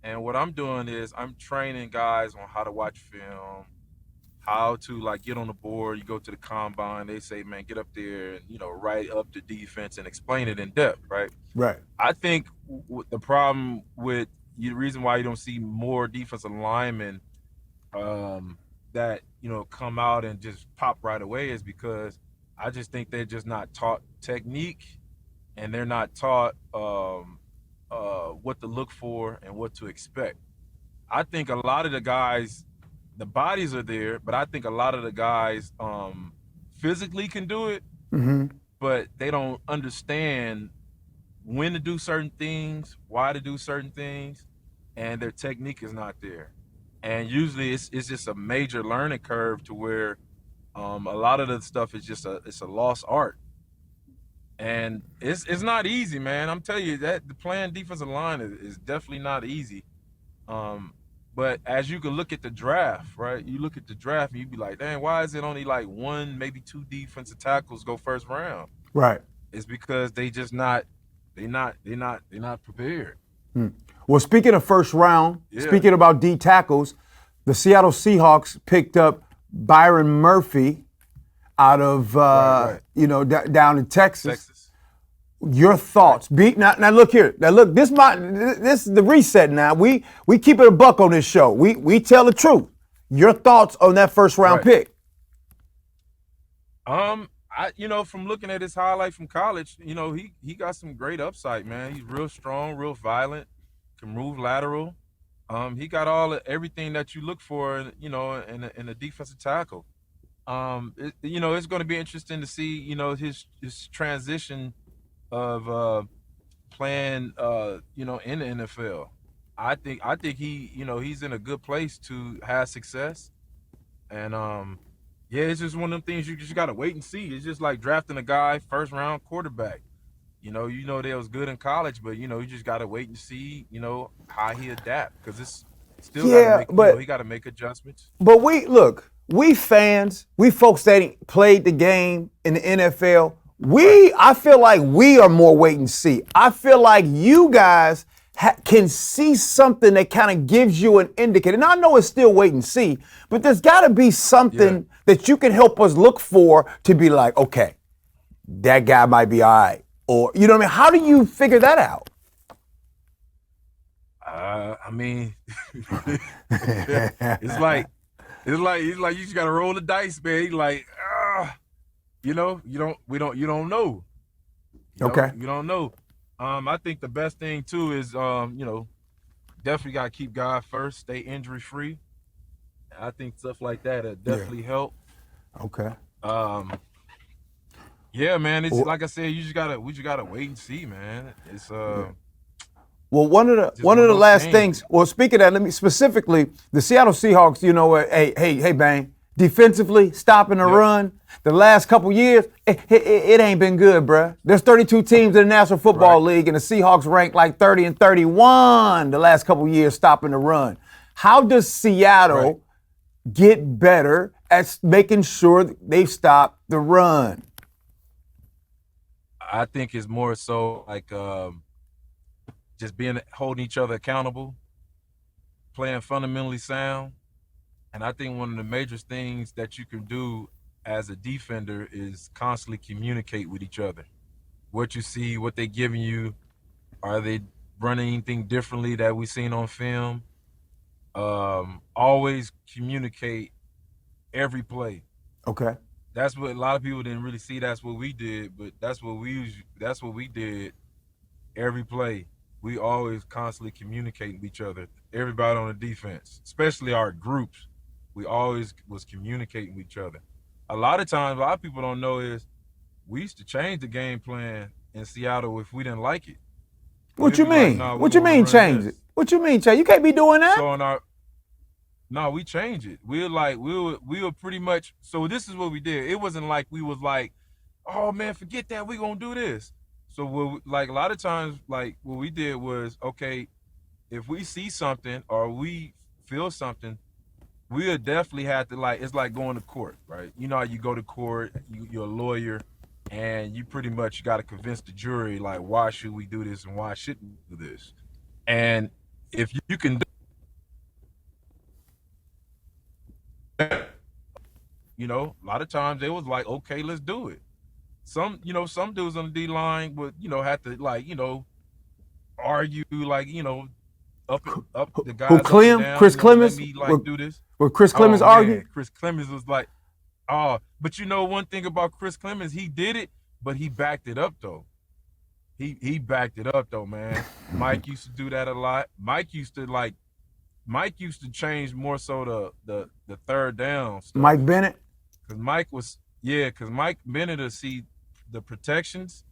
and what I'm doing is I'm training guys on how to watch film, how to get on the board. You go to the combine, they say, man, get up there and write up the defense and explain it in depth, right? Right. I think the problem with the reason why you don't see more defensive linemen that come out and just pop right away is because I just think they're just not taught technique. And they're not taught what to look for and what to expect. I think a lot of the guys, the bodies are there, but I think a lot of the guys physically can do it, but they don't understand when to do certain things, why to do certain things, and their technique is not there. And usually it's just a major learning curve to where a lot of the stuff is just it's a lost art. And it's not easy, man. I'm telling you that the playing defensive line is definitely not easy. But as you can look at the draft, right? You look at the draft and you be like, dang, why is it only like 1, maybe 2 defensive tackles go first round? Right. It's because they're not prepared. Well, speaking of first round, speaking about D tackles, the Seattle Seahawks picked up Byron Murphy out of down in Texas. Your thoughts? Now look here. Now look, this is the reset. Now we keep it a buck on this show. We tell the truth. Your thoughts on that first round pick? From looking at his highlight from college, he got some great upside, man. He's real strong, real violent, can move lateral. He got everything that you look for, in a defensive tackle. It's going to be interesting to see, his transition of playing, in the NFL. I think he, he's in a good place to have success. And it's just one of them things you just got to wait and see. It's just like drafting a guy first round quarterback. They was good in college, but you just got to wait and see, how he adapt because Still got to Yeah, make, but he got to make adjustments. But we fans, we folks that ain't played the game in the NFL, I feel like we are more wait and see. I feel like you guys can see something that kind of gives you an indicator. And I know it's still wait and see, but there's got to be something that you can help us look for to be like, okay, that guy might be all right. Or, you know what I mean? How do you figure that out? I mean, it's like you just gotta roll the dice, man. He's like, you don't know. Okay. You don't know. I think the best thing too is, definitely gotta keep God first, stay injury free. I think stuff like that definitely help. Okay. Yeah, man. It's like I said, we just gotta wait and see, man. It's Well, one of the last things. Well, speaking of that, let me specifically the Seattle Seahawks. You know, hey, Bang. Defensively, stopping the run. The last couple years, it ain't been good, bruh. There's 32 teams in the National Football League, and the Seahawks ranked like 30 and 31 the last couple years stopping the run. How does Seattle get better at making sure they stop the run? I think it's more so like just holding each other accountable, playing fundamentally sound. And I think one of the major things that you can do as a defender is constantly communicate with each other. What you see, what they giving you, are they running anything differently that we've seen on film? Always communicate every play. Okay. That's what a lot of people didn't really see. That's what we did, but that's what we did every play. We always constantly communicate with each other. Everybody on the defense, especially our groups, we always was communicating with each other. A lot of times, a lot of people don't know is we used to change the game plan in Seattle if we didn't like it. What you mean? What you mean change it? What you mean change? You can't be doing that. So we changed it. We were pretty much. So this is what we did. It wasn't like we was like, oh man, forget that. We gonna do this. So like a lot of times, like what we did was, okay, if we see something or we feel something, we would definitely have to it's like going to court, right? You know how you go to court, you're a lawyer, and you pretty much got to convince the jury, like, why should we do this and why shouldn't we do this? And if you can do, a lot of times they was like, okay, let's do it. Some dudes on the D line would, have to argue, up the guys. Who Clem? Down, Chris Clemens? Let me do this. Would Chris Clemens argue? Chris Clemens was like, but one thing about Chris Clemens, he did it, but he backed it up though. He backed it up though, man. Mike used to do that a lot. Mike used to change more so the third down stuff. Mike Bennett? Because Mike Bennett will see the protections,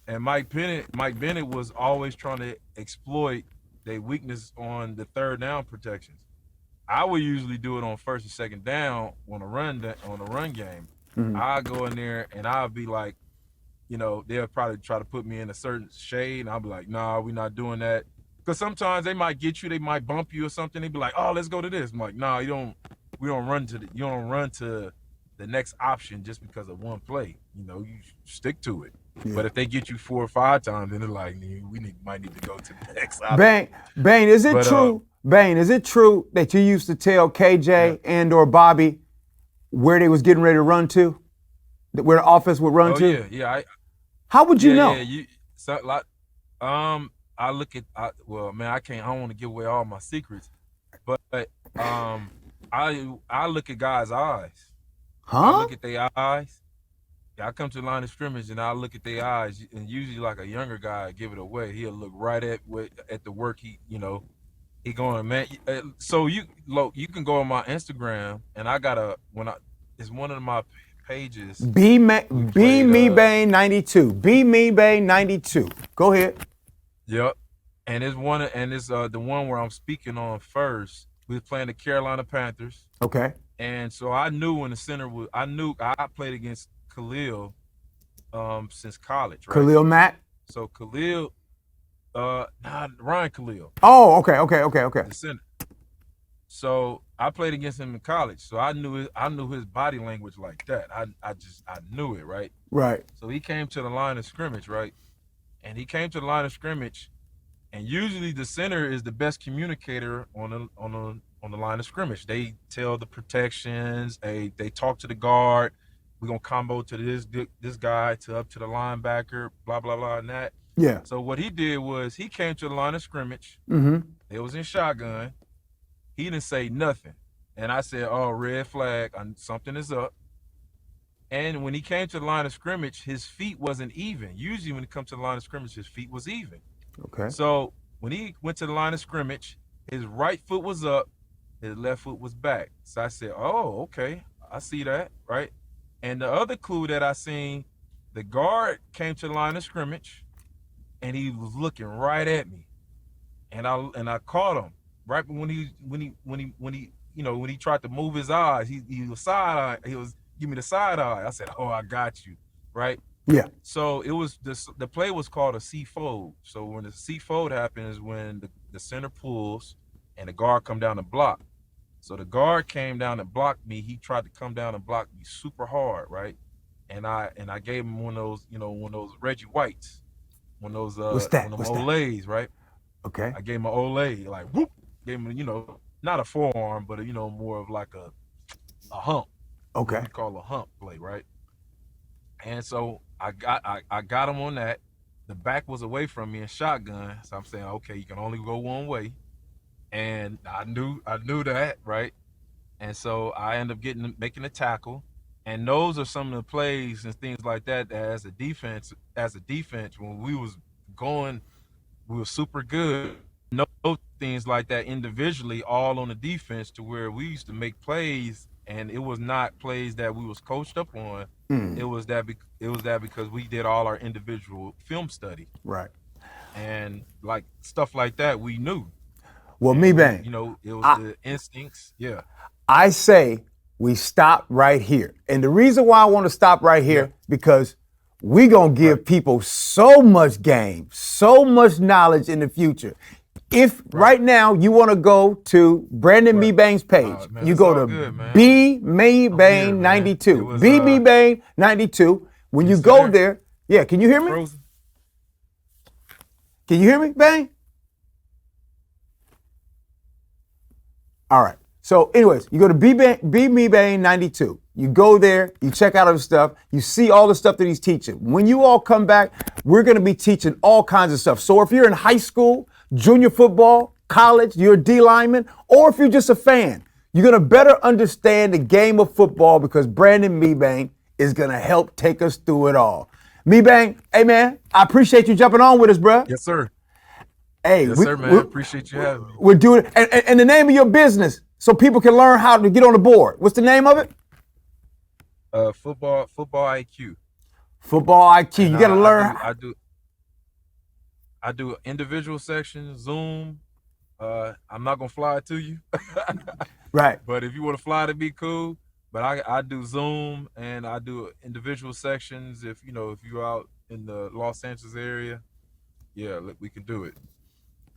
and Mike Bennett was always trying to exploit their weakness on the third down protections. I would usually do it on first and second down on a run game. Mm-hmm. I'll go in there and I'll be like, they'll probably try to put me in a certain shade, and I'll be like, nah, we're not doing that. Because sometimes they might get you, they might bump you or something. They'd be like, oh, let's go to this. I'm like, nah, you don't run to the next option just because of one play. You stick to it. Yeah. But if they get you 4 or 5 times, then they're like, might need to go to the next option. Bane, is it true? Bane, is it true that you used to tell KJ and or Bobby where they was getting ready to run to, where the offense would run to? Yeah. How would you know? I look at. I don't want to give away all my secrets, but I look at guys' eyes. Huh? I look at their eyes. I come to the line of scrimmage and I look at their eyes, and usually like a younger guy give it away. He'll look right at the work he going, man. So you can go on my Instagram, and I got it's one of my pages. Mebane 92. Mebane 92. Go ahead. Yep. And it's the one where I'm speaking on first. We was playing the Carolina Panthers. Okay. And so I knew when the center was. I played against Khalil since college, right? Khalil Mack? So Khalil, Ryan Khalil. Oh, okay. The center. So I played against him in college, so I knew his body language like that. I knew it, right? Right. So he came to the line of scrimmage, right? And he came to the line of scrimmage, and usually the center is the best communicator on the line of scrimmage. They tell the protections, they talk to the guard. We're gonna combo to this guy to up to the linebacker, blah blah blah, and that. Yeah. So what he did was he came to the line of scrimmage. Mm-hmm. It was in shotgun. He didn't say nothing. And I said, oh, red flag, something is up. And when he came to the line of scrimmage, his feet wasn't even. Usually when it comes to the line of scrimmage, his feet was even. Okay. So when he went to the line of scrimmage, his right foot was up, his left foot was back. So I said, oh, okay, I see that, right? And the other clue that I seen, the guard came to the line of scrimmage, and he was looking right at me. And I caught him. Right when he tried to move his eyes, he was side eye. He was give me the side eye. I said, "Oh, I got you," right? Yeah. So it was the play was called a C fold. So when the C fold happens, is when the center pulls and the guard come down to block. So the guard came down and blocked me. He tried to come down and block me super hard, right? And I gave him one of those Reggie Whites, one of those What's that? one of them Olays, right? Okay. I gave him an Olay, like whoop. Gave him, not a forearm, but more of like a hump. Okay. What we call a hump play, right? And so I got him on that. The back was away from me in shotgun, so I'm saying, okay, you can only go one way. And I knew that, right? And so I end up making a tackle. And those are some of the plays and things like that as a defense, when we was going, we were super good. No things like that individually, all on the defense, to where we used to make plays, and it was not plays that we was coached up on. It was that because we did all our individual film study, Right. and like stuff like that we knew. Well, And, Mebane, it was the instincts. Yeah. I say we stop right here. And the reason why I want to stop right here, because we're going to give people so much game, so much knowledge in the future. If right now you want to go to Brandon Mebane's page, Man, you it's go all to good, man. B I'm here, Mebane man. 92. It was, B Mebane 92. When you still go there? there, can you hear me? Frozen. Can you hear me, Bang? All right. So, anyways, you go to B Mebane 92. You go there, you check out his stuff, you see all the stuff that he's teaching. When you all come back, we're going to be teaching all kinds of stuff. So if you're in high school, junior football, college, you're a D lineman, or if you're just a fan, you're going to better understand the game of football because Brandon Mebane is going to help take us through it all. Mebane, hey man, I appreciate you jumping on with us, bro. Yes, sir. Hey, Yes, sir, man. Appreciate you having me. We're doing it. And the name of your business, so people can learn how to get on the board. What's the name of it? Football IQ. Football IQ. And You got to learn. I do individual sections, Zoom. I'm not gonna fly it to you, Right. but if you want to fly to be cool. But I do Zoom and I do individual sections. If you're out in the Los Angeles area, yeah, we can do it.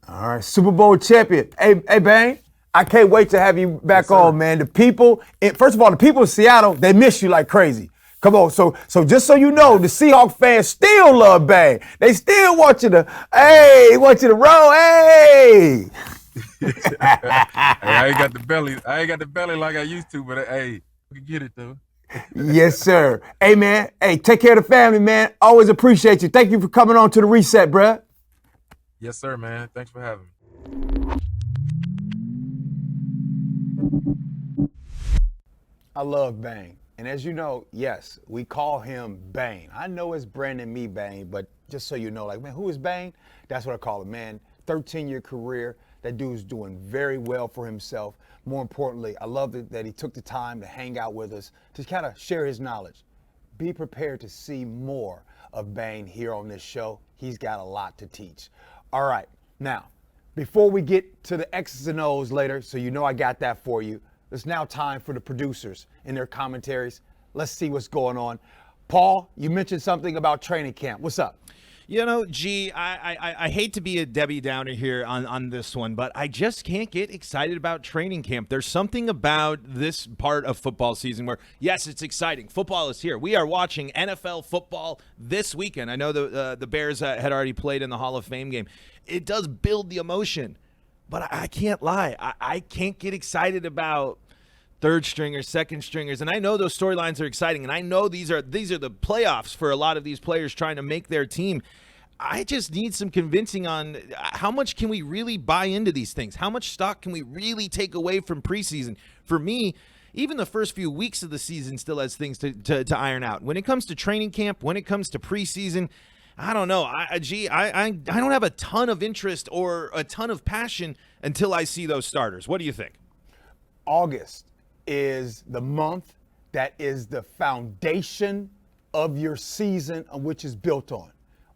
All right. Super Bowl champion. Hey, Bang. I can't wait to have you back on, man. The people, first of all, the people in Seattle, they miss you like crazy. Come on, so just so you know, the Seahawks fans still love Bang. They still want you to roll, hey. Hey, I ain't got the belly like I used to, but hey, we can get it though. Yes, sir. Hey, man. Hey, take care of the family, man. Always appreciate you. Thank you for coming on to the Reset, bruh. Yes, sir, man. Thanks for having me. I love Bang. And as you know, yes, we call him Bang. I know it's Brandon Mebane, but just so you know, like, man, who is Bang? That's what I call him, man. 13-year career. That dude's doing very well for himself. More importantly, I love that he took the time to hang out with us, to kind of share his knowledge. Be prepared to see more of Bang here on this show. He's got a lot to teach. All right, now, before we get to the X's and O's later, so you know I got that for you, it's now time for the producers and their commentaries. Let's see what's going on. Paul, you mentioned something about training camp. What's up? You know, G, I hate to be a Debbie Downer here on this one, but I just can't get excited about training camp. There's something about this part of football season where, yes, it's exciting. Football is here. We are watching NFL football this weekend. I know the Bears had already played in the Hall of Fame game. It does build the emotion, but I can't lie. I can't get excited about third stringers, second stringers, and I know those storylines are exciting, and I know these are the playoffs for a lot of these players trying to make their team. I just need some convincing on how much can we really buy into these things? How much stock can we really take away from preseason? For me, even the first few weeks of the season still has things to iron out. When it comes to training camp, when it comes to preseason, I don't know. I don't have a ton of interest or a ton of passion until I see those starters. What do you think? August is the month that is the foundation of your season on which is built on.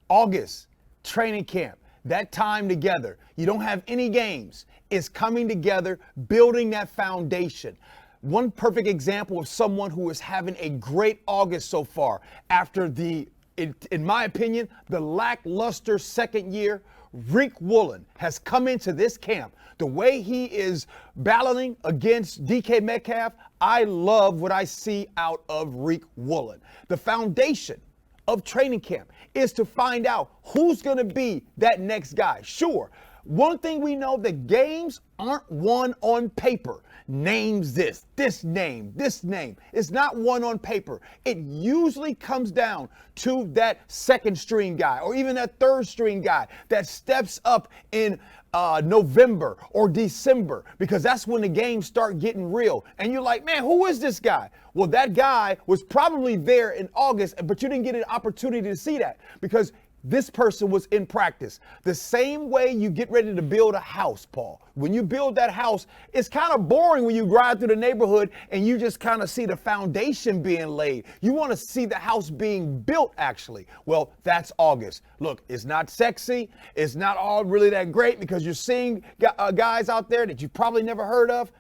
August, training camp, that time together. You don't have any games. It's coming together, building that foundation. One perfect example of someone who is having a great August so far after in my opinion, the lackluster second year, Rick Woolen has come into this camp. The way he is battling against DK Metcalf, I love what I see out of Rick Woolen. The foundation of training camp is to find out who's going to be that next guy. Sure, one thing we know, the games aren't won on paper. Names this name. It's not one on paper. It usually comes down to that second string guy or even that third string guy that steps up in November or December, because that's when the games start getting real. And you're like, man, who is this guy? Well, that guy was probably there in August, but you didn't get an opportunity to see that because this person was in practice. The same way you get ready to build a house, Paul. When you build that house, it's kind of boring when you drive through the neighborhood and you just kind of see the foundation being laid. You want to see the house being built, actually. Well, that's August. Look, it's not sexy. It's not all really that great because you're seeing guys out there that you've probably never heard of.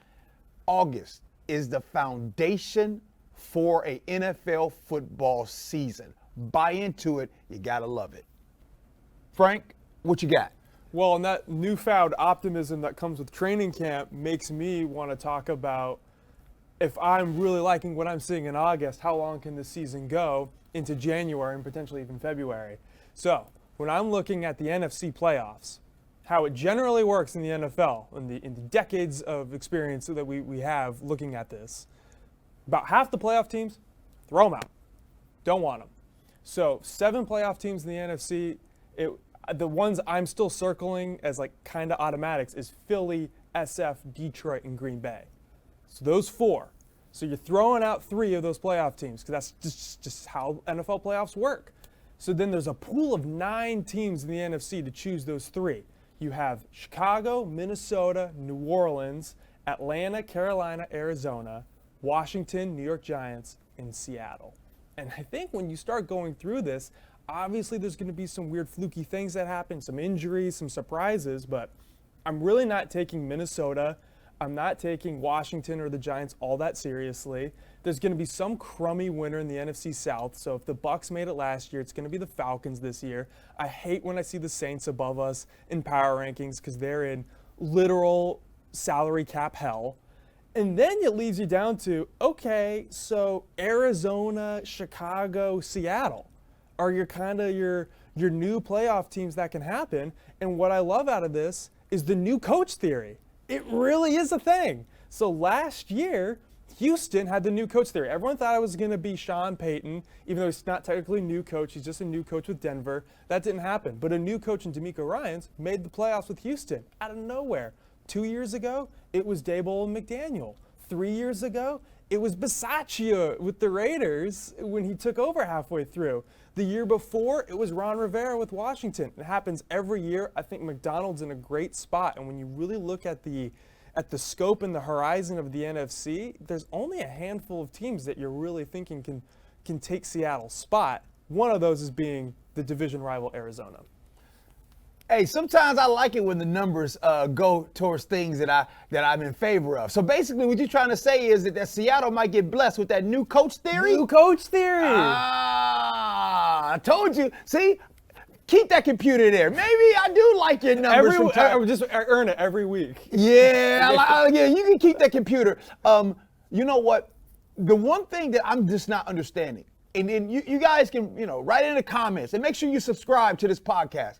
August is the foundation for an NFL football season. Buy into it. You got to love it. Frank, what you got? Well, and that newfound optimism that comes with training camp makes me want to talk about, if I'm really liking what I'm seeing in August, how long can the season go into January and potentially even February? So when I'm looking at the NFC playoffs, how it generally works in the NFL, in the decades of experience that we have looking at this, about half the playoff teams, throw them out. Don't want them. So 7 playoff teams in the NFC, the ones I'm still circling as like kind of automatics is Philly, SF, Detroit, and Green Bay. So those 4. So you're throwing out 3 of those playoff teams because that's just how NFL playoffs work. So then there's a pool of 9 teams in the NFC to choose those 3. You have Chicago, Minnesota, New Orleans, Atlanta, Carolina, Arizona, Washington, New York Giants, and Seattle. And I think when you start going through this, obviously there's going to be some weird fluky things that happen, some injuries, some surprises, but I'm really not taking Minnesota. I'm not taking Washington or the Giants all that seriously. There's going to be some crummy winner in the NFC South. So if the Bucs made it last year, it's going to be the Falcons this year. I hate when I see the Saints above us in power rankings because they're in literal salary cap hell. And then it leaves you down to, okay, so Arizona, Chicago, Seattle are your new playoff teams that can happen. And what I love out of this is the new coach theory. It really is a thing. So last year, Houston had the new coach theory. Everyone thought it was going to be Sean Payton, even though he's not technically a new coach. He's just a new coach with Denver. That didn't happen. But a new coach in DeMeco Ryans made the playoffs with Houston out of nowhere. 2 years ago, it was Daboll and McDaniel. 3 years ago, it was Bisaccia with the Raiders when he took over halfway through. The year before, it was Ron Rivera with Washington. It happens every year. I think McDonald's in a great spot. And when you really look at the scope and the horizon of the NFC, there's only a handful of teams that you're really thinking can take Seattle's spot. One of those is being the division rival Arizona. Hey, sometimes I like it when the numbers go towards things that I'm in favor of. So basically what you're trying to say is that Seattle might get blessed with that new coach theory? New coach theory. I told you. See, Keep that computer there. Maybe I do like your numbers sometimes. I earn it every week. Yeah, yeah, you can keep that computer. You know what? The one thing that I'm just not understanding, and you guys can, write in the comments and make sure you subscribe to this podcast.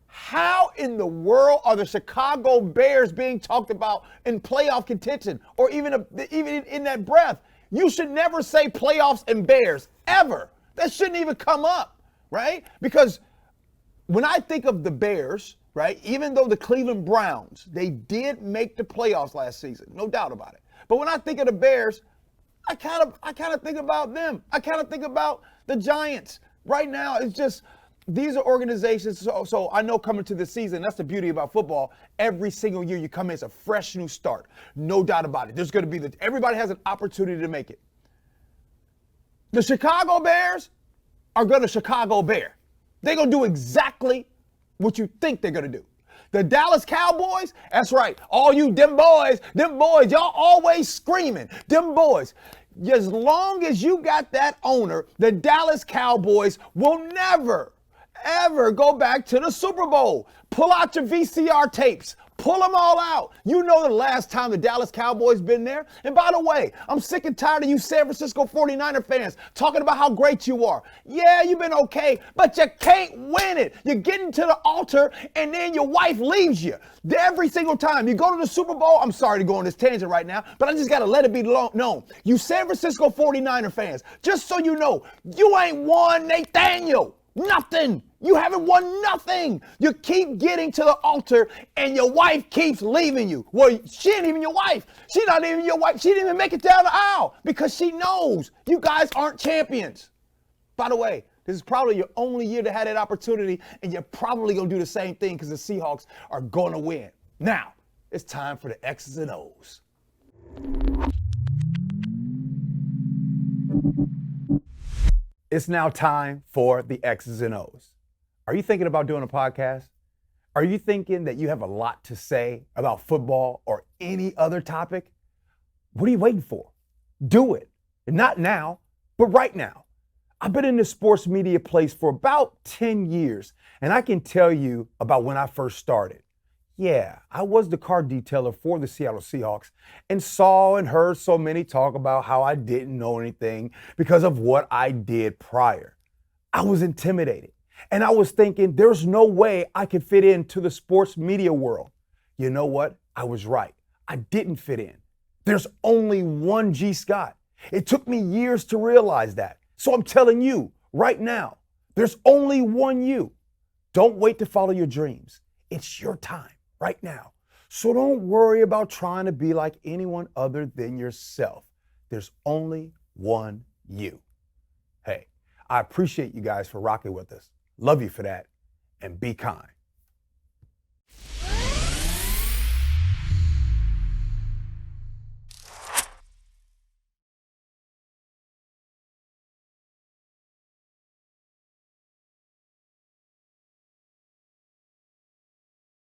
How in the world are the Chicago Bears being talked about in playoff contention, or even in that breath? You should never say playoffs and Bears, ever. That shouldn't even come up, right? Because when I think of the Bears, right, even though the Cleveland Browns, they did make the playoffs last season, no doubt about it. But when I think of the Bears, I kind of think about them. I kind of think about the Giants. Right now, it's just these are organizations. So I know coming to the season, that's the beauty about football. Every single year you come in, it's a fresh new start. No doubt about it. There's going to be everybody has an opportunity to make it. The Chicago Bears are going to Chicago Bear. They're going to do exactly what you think they're going to do. The Dallas Cowboys, that's right. All you them boys, y'all always screaming. Them boys. As long as you got that owner, the Dallas Cowboys will never, ever go back to the Super Bowl. Pull out your VCR tapes. Pull them all out. You know the last time the Dallas Cowboys been there. And by the way, I'm sick and tired of you San Francisco 49er fans talking about how great you are. Yeah, you've been okay, but you can't win it. You're getting to the altar and then your wife leaves you. Every single time you go to the Super Bowl, I'm sorry to go on this tangent right now, but I just got to let it be known. You San Francisco 49er fans, just so you know, you ain't won Nathaniel. Nothing. You haven't won nothing. You keep getting to the altar and your wife keeps leaving you. Well, she ain't even your wife. She's not even your wife. She didn't even make it down the aisle because she knows you guys aren't champions. By the way, this is probably your only year to have that opportunity, and you're probably going to do the same thing because the Seahawks are going to win. Now, it's time for the X's and O's. It's now time for the X's and O's. Are you thinking about doing a podcast? Are you thinking that you have a lot to say about football or any other topic? What are you waiting for? Do it. Not now, but right now. I've been in the sports media place for about 10 years, and I can tell you about when I first started. Yeah, I was the car detailer for the Seattle Seahawks and saw and heard so many talk about how I didn't know anything because of what I did prior. I was intimidated, and I was thinking there's no way I could fit into the sports media world. You know what? I was right. I didn't fit in. There's only one G. Scott. It took me years to realize that. So I'm telling you right now, there's only one you. Don't wait to follow your dreams. It's your time right now. So don't worry about trying to be like anyone other than yourself. There's only one you. Hey, I appreciate you guys for rocking with us. Love you for that, and be kind.